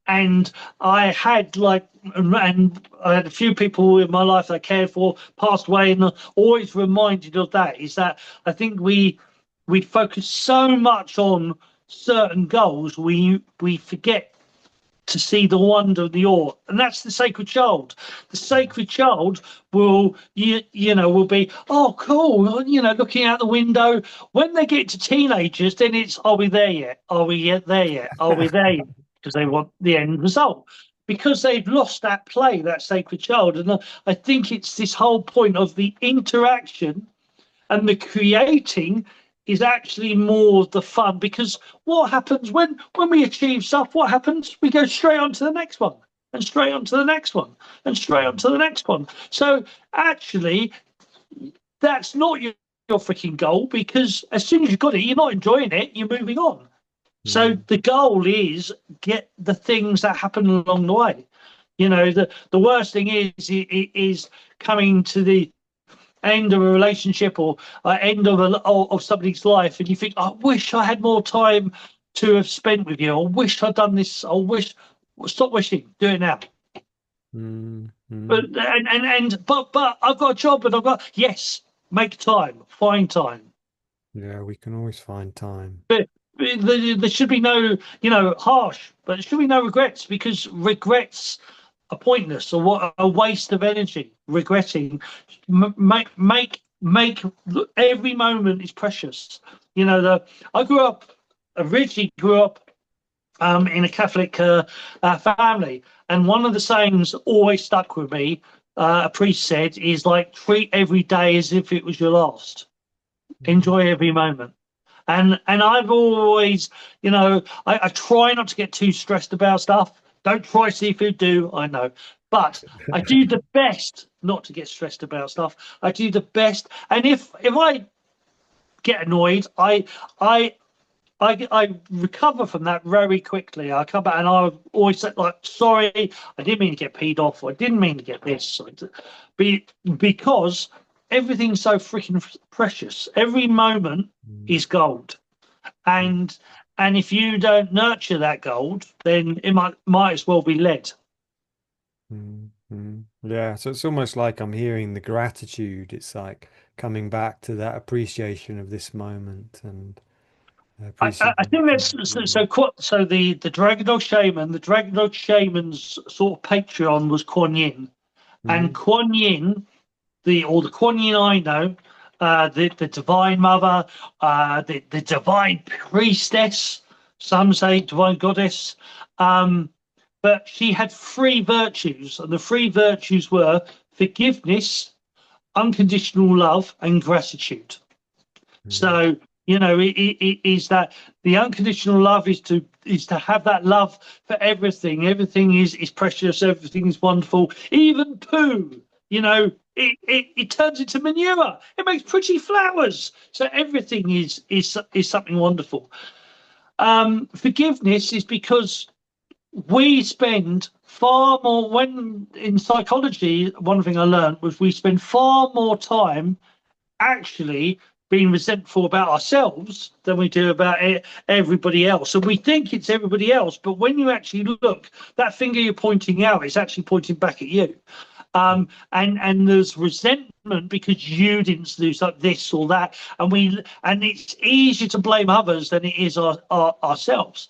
Speaker 2: I had and I had a few people in my life that I cared for passed away, and I'm always reminded of that. Is that I think we focus so much on certain goals, we forget to see the wonder and the awe, and that's the sacred child. The sacred child will will be, oh cool, looking out the window. When they get to teenagers, then it's, are we there yet? Are we there yet? Are we there yet? Because they want the end result, because they've lost that play, that sacred child. And I think it's this whole point of the interaction and the creating is actually more the fun. Because what happens when we achieve stuff? What happens? We go straight on to the next one, and straight on to the next one, and straight on to the next one. So actually, that's not your freaking goal, because as soon as you've got it, you're not enjoying it, you're moving on. So the goal is get the things that happen along the way. The worst thing is coming to the end of a relationship or end of somebody's life, and you think, I wish I had more time to have spent with you. I wish I'd done this. Stop wishing. Do it now. But I've got a job, and yes, make time, find time.
Speaker 1: Yeah, we can always find time.
Speaker 2: But there should be no, harsh, but there should be no regrets, because regrets are pointless, or what a waste of energy. Regretting, make every moment is precious. I originally grew up in a Catholic family, and one of the sayings always stuck with me. A priest said, is like, treat every day as if it was your last. Enjoy every moment. And I've always, I try not to get too stressed about stuff. Don't try seafood, do, I know. But I do the best not to get stressed about stuff. I do the best. And if I get annoyed, I recover from that very quickly. I come back and I always say, like, sorry, I didn't mean to get peed off, or I didn't mean to get this. Because everything's so freaking precious. Every moment is gold. And if you don't nurture that gold, then it might as well be lead.
Speaker 1: Yeah, so it's almost like I'm hearing the gratitude. It's like coming back to that appreciation of this moment, and
Speaker 2: I think that's so the Daoist Shaman's sort of patron was Kuan Yin. And Kuan Yin, the Kuan Yin I know, the Divine Mother, the Divine Priestess, some say Divine Goddess, but she had 3 virtues, and the 3 virtues were forgiveness, unconditional love, and gratitude. So it is that the unconditional love is to have that love for everything. Everything is precious. Everything is wonderful. Even poo. it turns into manure. It makes pretty flowers. So everything is something wonderful. Forgiveness is because we spend far more when in psychology. One thing I learned was we spend far more time actually being resentful about ourselves than we do about everybody else. And we think it's everybody else, but when you actually look, that finger you're pointing out is actually pointing back at you. And there's resentment because you didn't do like this or that, and it's easier to blame others than it is ourselves.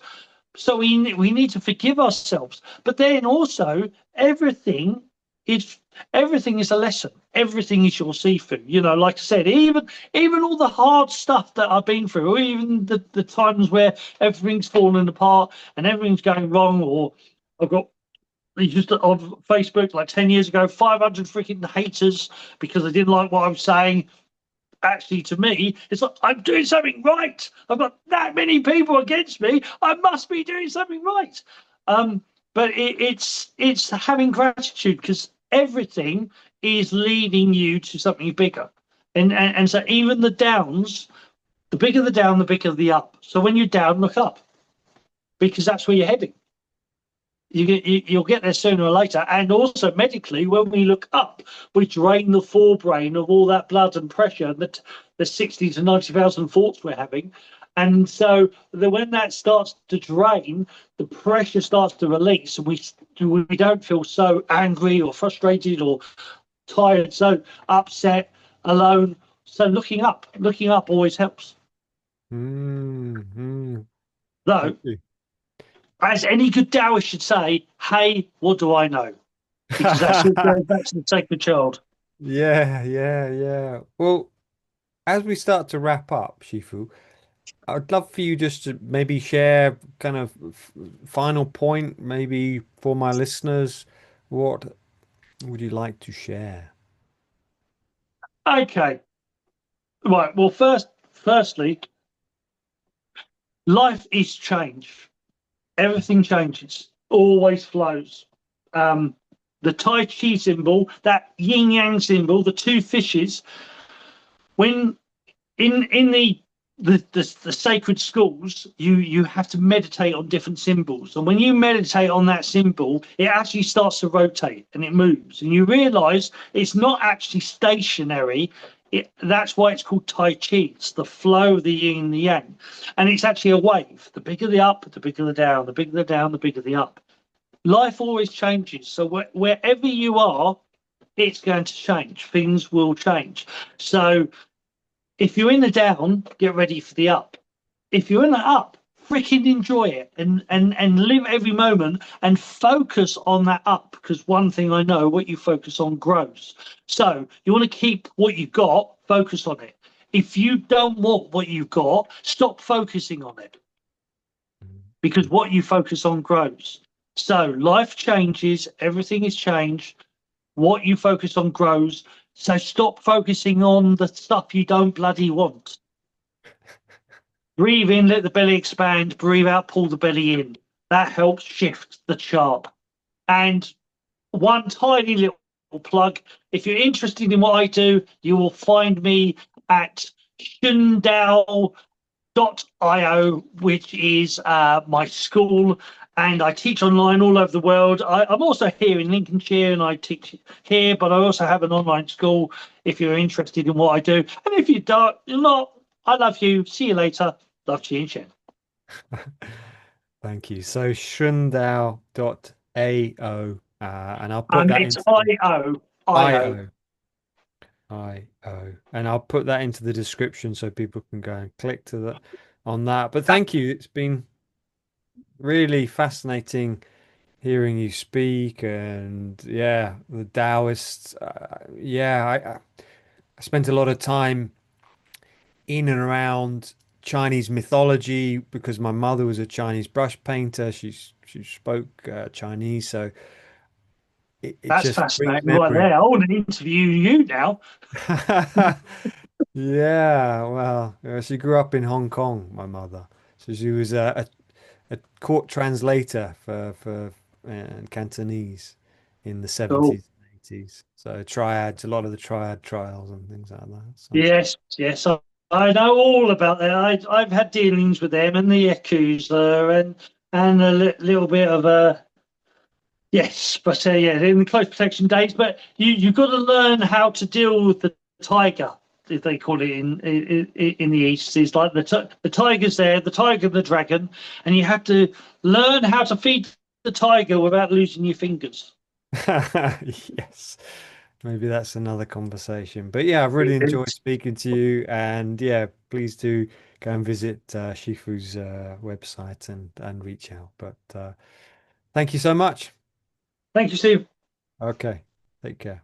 Speaker 2: So we need to forgive ourselves, but then also is everything is a lesson. Everything is your Sifu. Like I said, even all the hard stuff that I've been through, or even the times where everything's falling apart and everything's going wrong, or I've got just on Facebook like 10 years ago, 500 freaking haters because they didn't like what I was saying. Actually, to me, it's like I'm doing something right. I've got that many people against me. I must be doing something right. Um, but it's having gratitude because everything is leading you to something bigger. And so even the downs, the bigger the down, the bigger the up. So when you're down, look up because that's where you're heading. You'll get there sooner or later. And also medically, when we look up, we drain the forebrain of all that blood and pressure that the 60 to 90,000 thoughts we're having. And so when that starts to drain, the pressure starts to release, and we don't feel so angry or frustrated or tired, so upset, alone. So looking up always helps.
Speaker 1: Mm-hmm. Thank
Speaker 2: Though,
Speaker 1: you.
Speaker 2: as any good Taoist should say, hey, what do I know? Because that's all goes back to the sacred child.
Speaker 1: Yeah, yeah, yeah. Well, as we start to wrap up, Shifu, I'd love for you just to maybe share kind of final point, maybe for my listeners. What would you like to share?
Speaker 2: Okay, right. Well, firstly, life is change. Everything changes, always flows. Um, the Tai Chi symbol, that yin yang symbol, the two fishes, when in the sacred schools, you have to meditate on different symbols, and when you meditate on that symbol, it actually starts to rotate and it moves, and you realize it's not actually stationary. That's why it's called Tai Chi. It's the flow of the yin and the yang, and it's actually a wave. The bigger the up, the bigger the down. The bigger the down, the bigger the up. Life always changes, so wherever you are, it's going to change. Things will change. So if you're in the down, get ready for the up. If you're in the up, freaking enjoy it and live every moment and focus on that up, because one thing I know, what you focus on grows. So you want to keep what you've got, focus on it. If you don't want what you've got, stop focusing on it, because what you focus on grows. So life changes, everything is changed. What you focus on grows. So stop focusing on the stuff you don't bloody want. Breathe in, let the belly expand. Breathe out, pull the belly in. That helps shift the chart. And one tiny little plug, if you're interested in what I do, you will find me at ShunDao .io, which is my school, and I teach online all over the world. I'm also here in Lincolnshire, and I teach here, but I also have an online school if you're interested in what I do. And if you don't, you're not, I love you. See you later. Love, Chi and Shen.
Speaker 1: Thank you. So shundao.ao, and I'll put
Speaker 2: And
Speaker 1: that
Speaker 2: it's
Speaker 1: into the
Speaker 2: IO, IO.
Speaker 1: IO, IO, and I'll put that into the description so people can go and click to that on that. But thank you. It's been really fascinating hearing you speak, and yeah, the Taoists. Yeah, I spent a lot of time in and around Chinese mythology because my mother was a Chinese brush painter. She spoke Chinese, so it
Speaker 2: That's
Speaker 1: just brings
Speaker 2: fascinating right
Speaker 1: memory.
Speaker 2: there. I want to interview you now.
Speaker 1: Yeah, well, she grew up in Hong Kong, my mother. So she was a court translator for Cantonese in the
Speaker 2: Cool.
Speaker 1: 70s. modalities. So triads, a lot of the triad trials and things like that. So
Speaker 2: Yes, yes, I know all about that. I've had dealings with them and the Yakuza and a little bit of a yes, but yeah, in the close protection days. But you've got to learn how to deal with the tiger, if they call it in the East. Is like the tiger's there, the tiger, the dragon, and you have to learn how to feed the tiger without losing your fingers.
Speaker 1: yes, maybe that's another conversation. But yeah, I've really enjoyed speaking to you, and yeah, please do go and visit Shifu's website and reach out. But thank you so much.
Speaker 2: Thank you, Steve.
Speaker 1: Okay, take care.